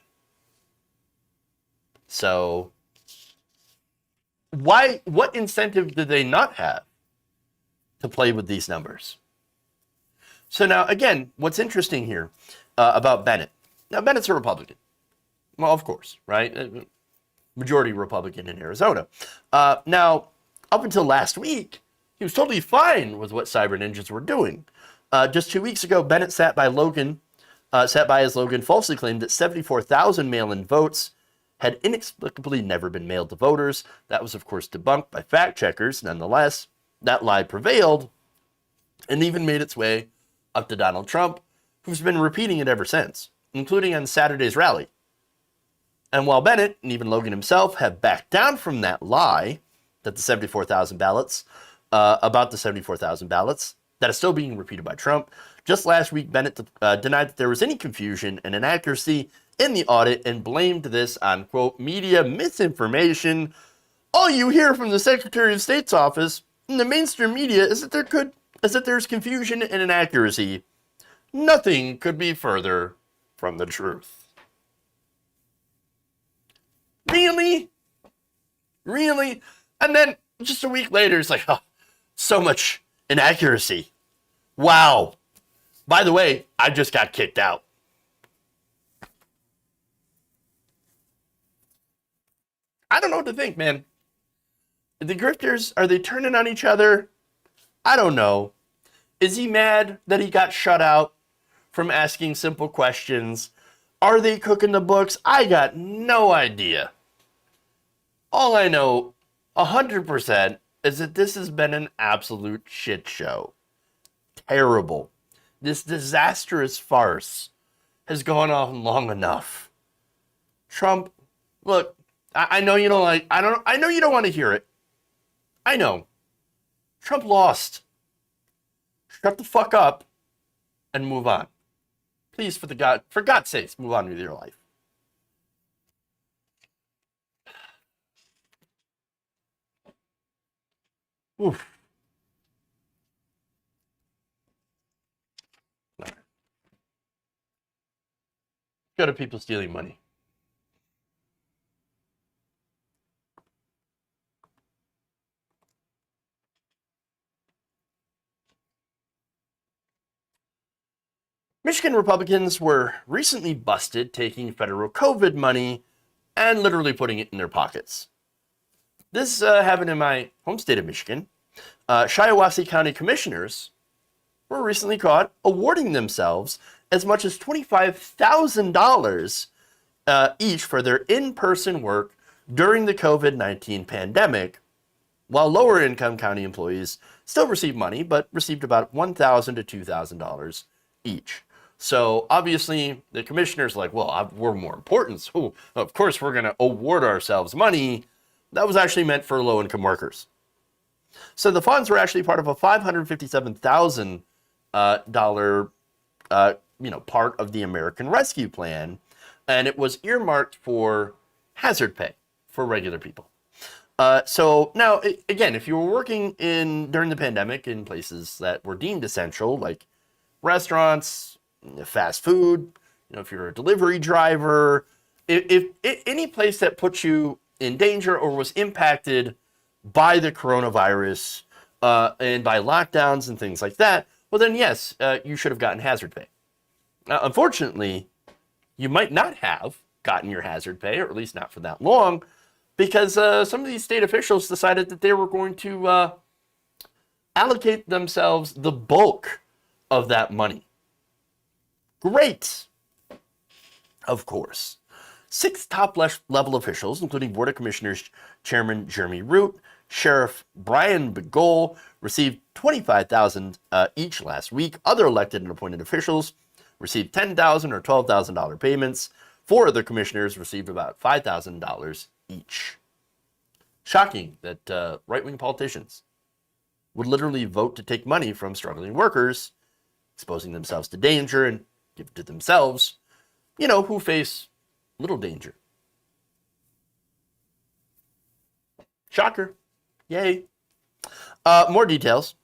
So what incentive do they not have to play with these numbers? So now, again, what's interesting here about Bennett. Now, Bennett's a Republican. Well, of course, right? Majority Republican in Arizona. Now, up until last week, he was totally fine with what cyber ninjas were doing. Just 2 weeks ago, Bennett sat by as Logan falsely claimed that 74,000 mail-in votes had inexplicably never been mailed to voters. That was, of course, debunked by fact checkers. Nonetheless, that lie prevailed and even made its way up to Donald Trump, who's been repeating it ever since, including on Saturday's rally. And while Bennett and even Logan himself have backed down from that lie, that the 74,000 ballots, about the 74,000 ballots, that is still being repeated by Trump. Just last week, Bennett denied that there was any confusion and inaccuracy in the audit and blamed this on, quote, media misinformation. All you hear from the Secretary of State's office in the mainstream media is that there's confusion and inaccuracy. Nothing could be further from the truth. Really? Really? And then just a week later, it's like, oh, so much inaccuracy. Wow. By the way, I just got kicked out. I don't know what to think, man. The grifters, are they turning on each other? I don't know. Is he mad that he got shut out from asking simple questions? Are they cooking the books? I got no idea. All I know 100% is that this has been an absolute shit show. Terrible. This disastrous farce has gone on long enough. Trump, look, I know you don't like, I know you don't want to hear it. I know. Trump lost. Shut the fuck up and move on. Please, for God's sakes, move on with your life. Oof. All right. Go to people stealing money. Michigan Republicans were recently busted taking federal COVID money and literally putting it in their pockets. This happened in my home state of Michigan. Shiawassee County commissioners were recently caught awarding themselves as much as $25,000 each for their in-person work during the COVID-19 pandemic, while lower income county employees still received money, but received about $1,000 to $2,000 each. So obviously the commissioner's like, well, we're more important, so of course we're going to award ourselves money. That was actually meant for low-income workers. So the funds were actually part of a $557,000 part of the American Rescue Plan, and it was earmarked for hazard pay for regular people. So now, again, if you were working during the pandemic in places that were deemed essential, like restaurants, fast food, if you're a delivery driver, if any place that puts you in danger or was impacted by the coronavirus and by lockdowns and things like that, well then yes, you should have gotten hazard pay. Now, unfortunately, you might not have gotten your hazard pay, or at least not for that long, because some of these state officials decided that they were going to allocate themselves the bulk of that money. Great. Of course. 6 top-level officials, including Board of Commissioners Chairman Jeremy Root, Sheriff Brian Begole, received $25,000 each last week. Other elected and appointed officials received $10,000 or $12,000 payments. 4 other commissioners received about $5,000 each. Shocking that right-wing politicians would literally vote to take money from struggling workers, exposing themselves to danger, and give it to themselves, who face little danger. Shocker. Yay. More details.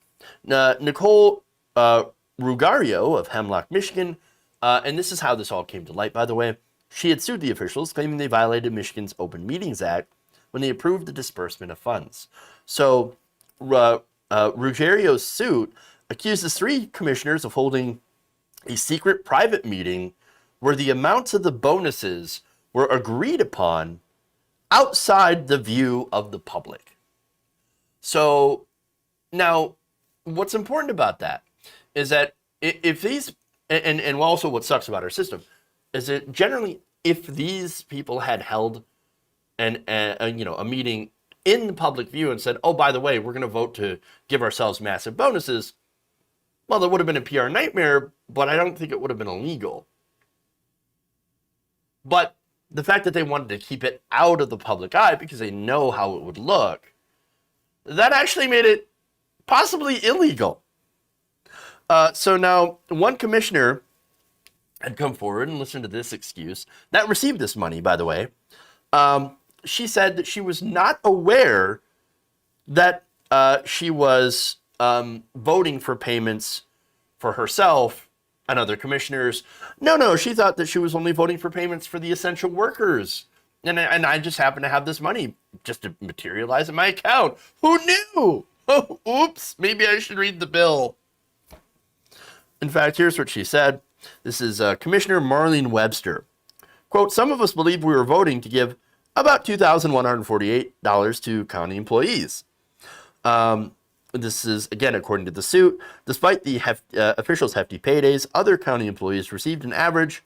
Nicole Rugario of Hemlock, Michigan, and this is how this all came to light, by the way. She had sued the officials, claiming they violated Michigan's Open Meetings Act when they approved the disbursement of funds. So Rugario's suit accuses 3 commissioners of holding a secret private meeting where the amounts of the bonuses were agreed upon outside the view of the public. So now, what's important about that is that if these, and also what sucks about our system, is that generally if these people had held a meeting in the public view and said, oh, by the way, we're going to vote to give ourselves massive bonuses, well, that would have been a PR nightmare, but I don't think it would have been illegal. But the fact that they wanted to keep it out of the public eye because they know how it would look, that actually made it possibly illegal. So now one commissioner had come forward and listened to this excuse that received this money, by the way. She said that she was not aware that she was voting for payments for herself and other commissioners. No, she thought that she was only voting for payments for the essential workers. And I just happened to have this money just to materialize in my account. Who knew? Oh, oops, maybe I should read the bill. In fact, here's what she said. This is Commissioner Marlene Webster. Quote, some of us believe we were voting to give about $2,148 to county employees. This is, again, according to the suit. Despite the officials' hefty paydays, other county employees received an average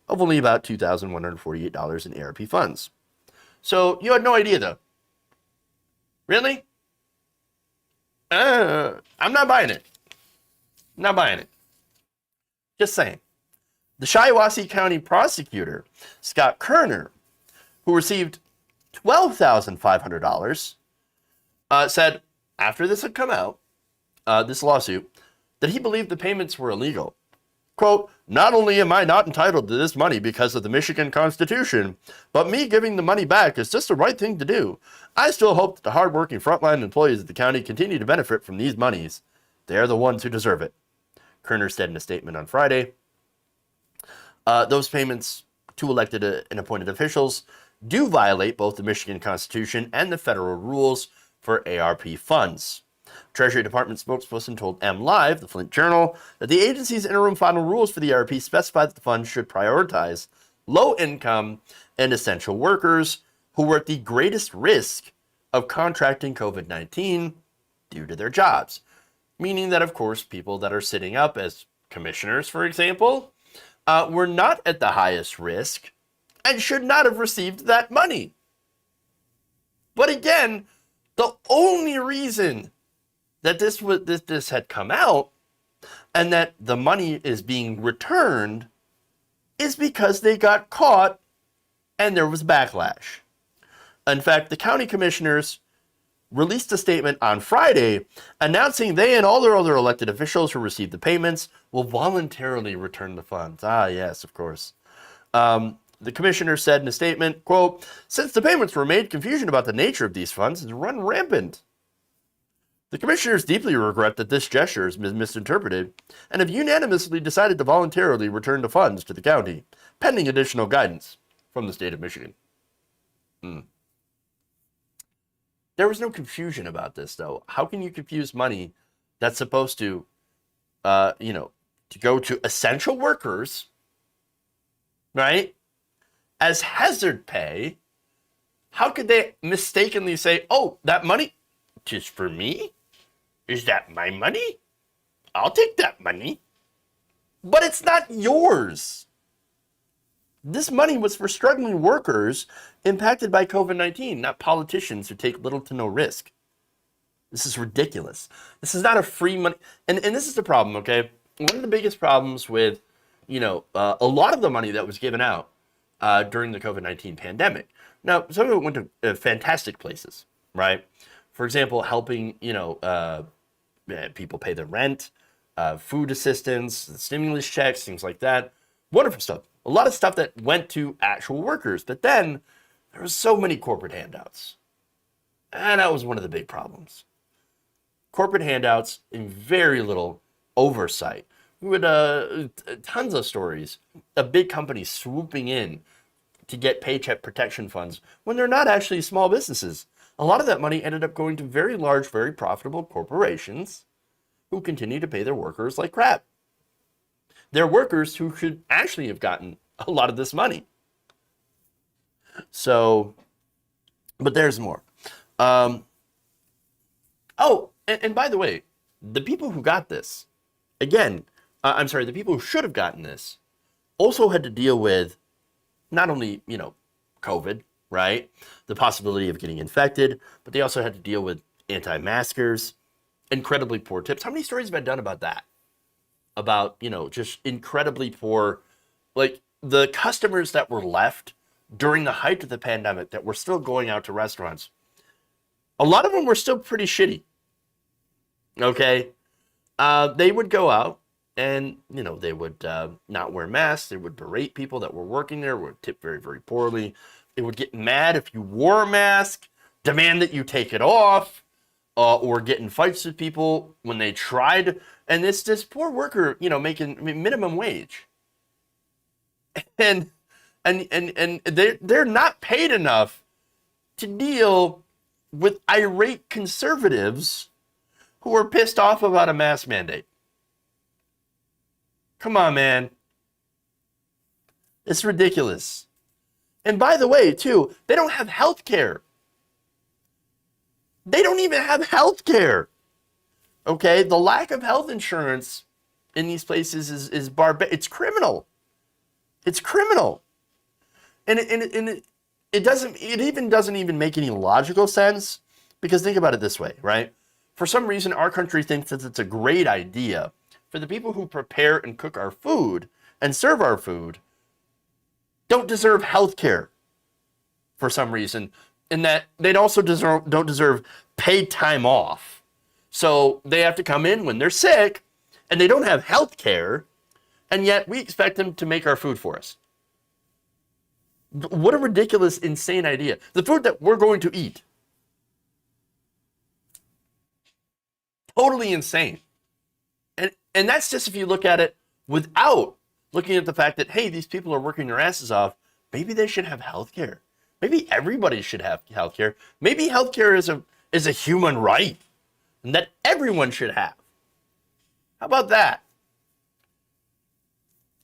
of only about $2,148 in ARP funds. So you had no idea, though. Really? I'm not buying it. Not buying it. Just saying. The Shiawassee County prosecutor, Scott Kerner, who received $12,500, said after this had come out, this lawsuit, that he believed the payments were illegal. Quote, not only am I not entitled to this money because of the Michigan Constitution, but me giving the money back is just the right thing to do. I still hope that the hardworking frontline employees of the county continue to benefit from these monies. They are the ones who deserve it. Kerner said in a statement on Friday. Those payments to elected and appointed officials do violate both the Michigan Constitution and the federal rules for ARP funds. Treasury Department spokesperson told MLive, the Flint Journal, that the agency's interim final rules for the ARP specify that the funds should prioritize low-income and essential workers who were at the greatest risk of contracting COVID-19 due to their jobs. Meaning that, of course, people that are sitting up as commissioners, for example, were not at the highest risk and should not have received that money. But again, the only reason that this had come out and that the money is being returned is because they got caught and there was backlash. In fact, the county commissioners released a statement on Friday announcing they and all their other elected officials who received the payments will voluntarily return the funds. Ah, yes, of course. The commissioner said in a statement, quote, since the payments were made, confusion about the nature of these funds has run rampant. The commissioners deeply regret that this gesture has been misinterpreted and have unanimously decided to voluntarily return the funds to the county, pending additional guidance from the state of Michigan. There was no confusion about this, though. How can you confuse money that's supposed to, to go to essential workers right, as hazard pay, how could they mistakenly say, oh, that money just for me? Is that my money? I'll take that money. But it's not yours. This money was for struggling workers impacted by COVID-19, not politicians who take little to no risk. This is ridiculous. This is not a free money. And this is the problem, okay? One of the biggest problems with, a lot of the money that was given out during the COVID-19 pandemic. Now, some of it went to fantastic places, right? For example, helping, people pay their rent, food assistance, stimulus checks, things like that. Wonderful stuff. A lot of stuff that went to actual workers. But then there was so many corporate handouts. And that was one of the big problems. Corporate handouts and very little oversight. We had tons of stories of big companies swooping in to get paycheck protection funds when they're not actually small businesses. A lot of that money ended up going to very large, very profitable corporations who continue to pay their workers like crap. They're workers who should actually have gotten a lot of this money. So, but there's more. And by the way, the people who got this, the people who should have gotten this also had to deal with not only, COVID, right? The possibility of getting infected, but they also had to deal with anti-maskers, incredibly poor tips. How many stories have I done about that? About, just incredibly poor, like the customers that were left during the height of the pandemic that were still going out to restaurants. A lot of them were still pretty shitty. Okay. They would go out and, they would not wear masks. They would berate people that were working there, would tip very, very poorly. They would get mad if you wore a mask, demand that you take it off, or get in fights with people when they tried. And this poor worker, making minimum wage. And they're not paid enough to deal with irate conservatives who are pissed off about a mask mandate. Come on, man. It's ridiculous. And by the way, too, they don't have health care. They don't even have health care. Okay? The lack of health insurance in these places is barbaric. It's criminal. It's criminal. And it even doesn't even make any logical sense, because think about it this way, right? For some reason, our country thinks that it's a great idea for the people who prepare and cook our food and serve our food don't deserve health care for some reason, and that they also don't deserve paid time off. So they have to come in when they're sick and they don't have health care, and yet we expect them to make our food for us. What a ridiculous, insane idea. The food that we're going to eat. Totally insane. And that's just if you look at it without looking at the fact that, hey, these people are working their asses off. Maybe they should have health care. Maybe everybody should have health care. Maybe health care is a human right and that everyone should have. How about that?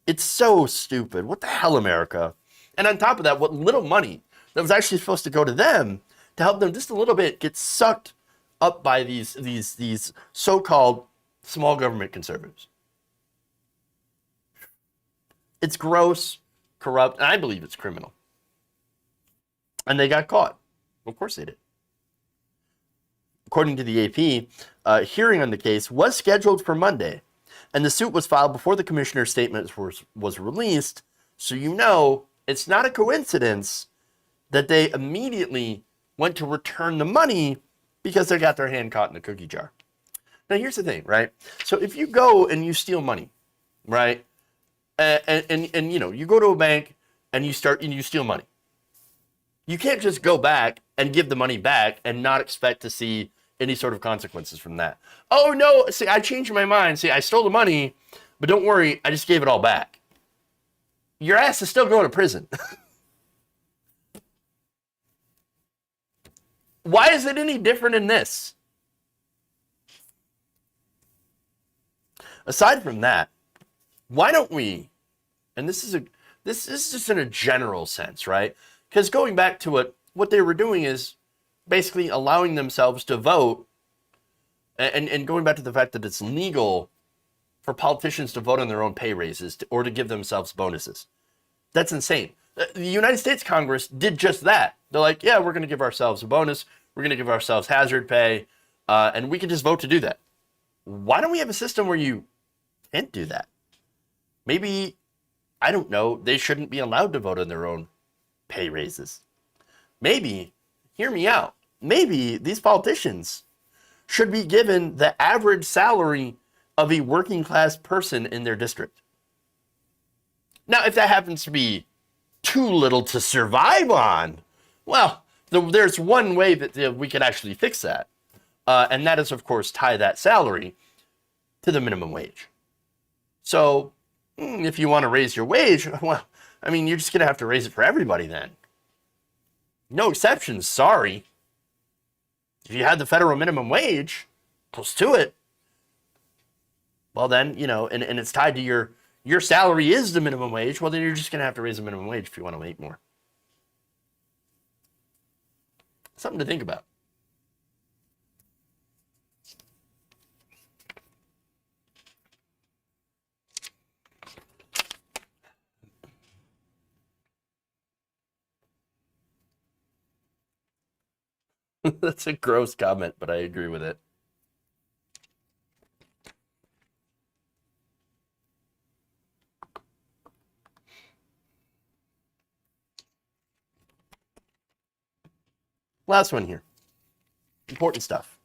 It's so stupid. What the hell, America? And on top of that, what little money that was actually supposed to go to them to help them just a little bit get sucked up by these so-called small government conservatives. It's gross, corrupt, and I believe it's criminal. And they got caught. Of course they did. According to the AP, a hearing on the case was scheduled for Monday, and the suit was filed before the commissioner's statement was released, so it's not a coincidence that they immediately went to return the money because they got their hand caught in the cookie jar. Now, here's the thing, right? So if you go and you steal money, right, and you go to a bank and you steal money, you can't just go back and give the money back and not expect to see any sort of consequences from that. Oh, no, see, I changed my mind. See, I stole the money, but don't worry, I just gave it all back. Your ass is still going to prison. Why is it any different in this? Aside from that, why don't we, and this is This is just in a general sense, right? Because going back to what they were doing is basically allowing themselves to vote, and going back to the fact that it's legal for politicians to vote on their own pay raises or to give themselves bonuses. That's insane. The United States Congress did just that. They're like, yeah, we're going to give ourselves a bonus. We're going to give ourselves hazard pay, and we can just vote to do that. Why don't we have a system where you can't do that? Maybe, I don't know, they shouldn't be allowed to vote on their own pay raises. Maybe, hear me out, maybe these politicians should be given the average salary of a working class person in their district. Now, if that happens to be too little to survive on, well, there's one way that we could actually fix that. And that is, of course, tie that salary to the minimum wage. So if you want to raise your wage, well, I mean, you're just going to have to raise it for everybody then. No exceptions, sorry. If you had the federal minimum wage, close to it, well then, you know, and it's tied to your salary is the minimum wage, well then you're just going to have to raise the minimum wage if you want to make more. Something to think about. That's a gross comment, but I agree with it. Last one here. Important stuff.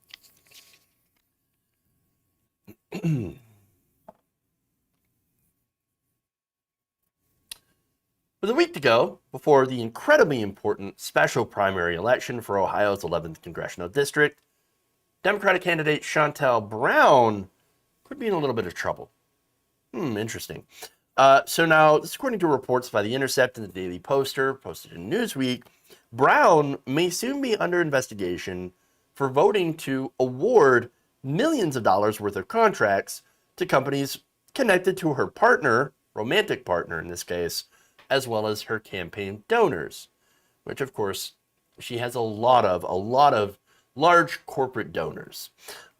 With a week to go before the incredibly important special primary election for Ohio's 11th congressional district, Democratic candidate Shontel Brown could be in a little bit of trouble. Interesting. So now, this is according to reports by The Intercept and the Daily Poster, posted in Newsweek. Brown may soon be under investigation for voting to award millions of dollars worth of contracts to companies connected to her partner, romantic partner in this case, as well as her campaign donors, which of course she has a lot of large corporate donors.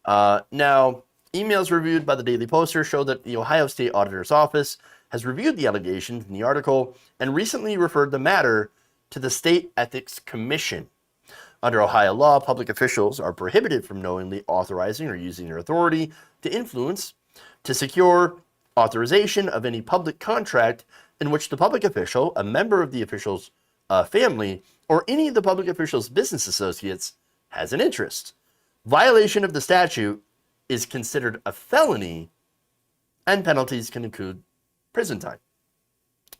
Now, emails reviewed by the Daily Poster show that the Ohio State Auditor's Office has reviewed the allegations in the article and recently referred the matter to the State Ethics Commission. Under Ohio law, public officials are prohibited from knowingly authorizing or using their authority to influence, to secure authorization of any public contract in which the public official, a member of the official's family, or any of the public official's business associates has an interest. Violation of the statute is considered a felony, and penalties can include prison time.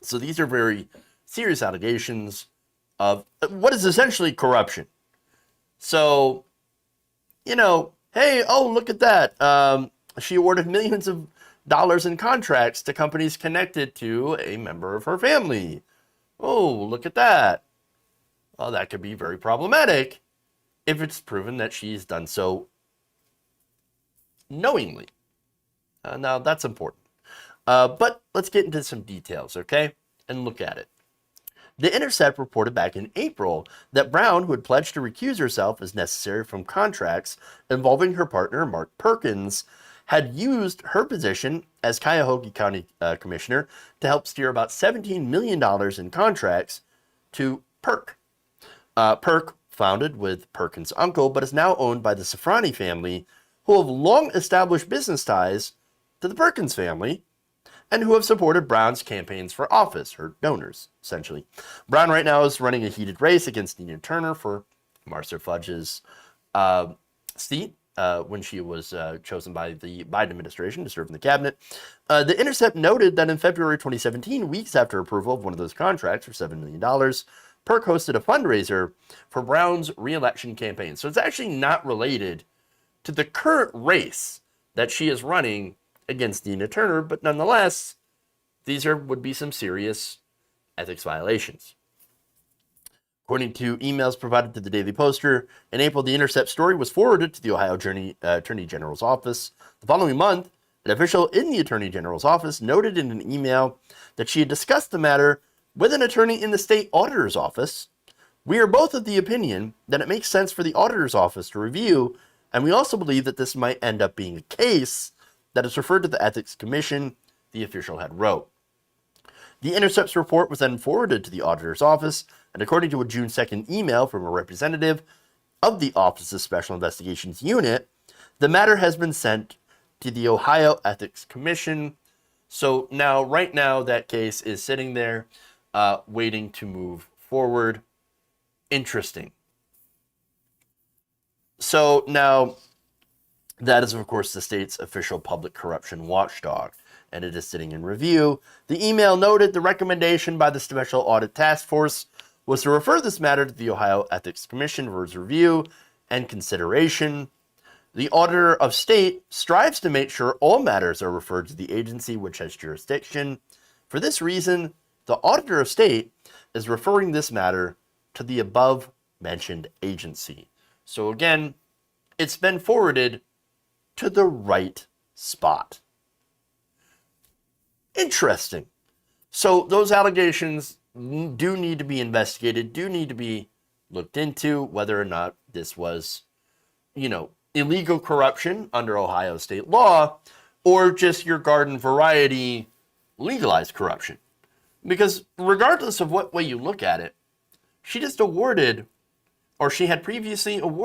So these are very serious allegations of what is essentially corruption. So, you know, hey, oh, look at that. She awarded millions of dollars in contracts to companies connected to a member of her family. Oh, look at that. Well, that could be very problematic if it's proven that she's done so knowingly. Now, that's important. But let's get into some details, okay? And look at it. The Intercept reported back in April that Brown, who had pledged to recuse herself as necessary from contracts involving her partner, Mark Perkins, had used her position as Shiawassee County Commissioner to help steer about $17 million in contracts to Perk. Perk, founded with Perkins' uncle, but is now owned by the Safrani family, who have long established business ties to the Perkins family, and who have supported Brown's campaigns for office, her donors, essentially. Brown right now is running a heated race against Nina Turner for Marcia Fudge's seat when she was chosen by the Biden administration to serve in the cabinet. The Intercept noted that in February 2017, weeks after approval of one of those contracts for $7 million, Perk hosted a fundraiser for Brown's re-election campaign. So it's actually not related to the current race that she is running against Nina Turner, but nonetheless, these would be some serious ethics violations. According to emails provided to the Daily Poster, in April, the Intercept story was forwarded to the Ohio Attorney General's office. The following month, An official in the Attorney General's office noted in an email that she had discussed the matter with an attorney in the state auditor's office. We are both of the opinion that it makes sense for the auditor's office to review, and we also believe that this might end up being a case that is referred to the Ethics Commission, the official had wrote. The Intercepts report was then forwarded to the auditor's office, and according to a June 2nd email from a representative of the Office's Special Investigations Unit, the matter has been sent to the Ohio Ethics Commission. So now, right now, that case is sitting there waiting to move forward. Interesting. So now, that is, of course, the state's official public corruption watchdog, and it is sitting in review. The email noted the recommendation by the Special Audit Task Force was to refer this matter to the Ohio Ethics Commission for its review and consideration. The Auditor of State strives to make sure all matters are referred to the agency which has jurisdiction. For this reason, the Auditor of State is referring this matter to the above-mentioned agency. So again, it's been forwarded to the right spot. Interesting. So those allegations do need to be investigated, do need to be looked into, whether or not this was, illegal corruption under Ohio state law, or just your garden variety legalized corruption. Because regardless of what way you look at it, she just awarded, or she had previously awarded,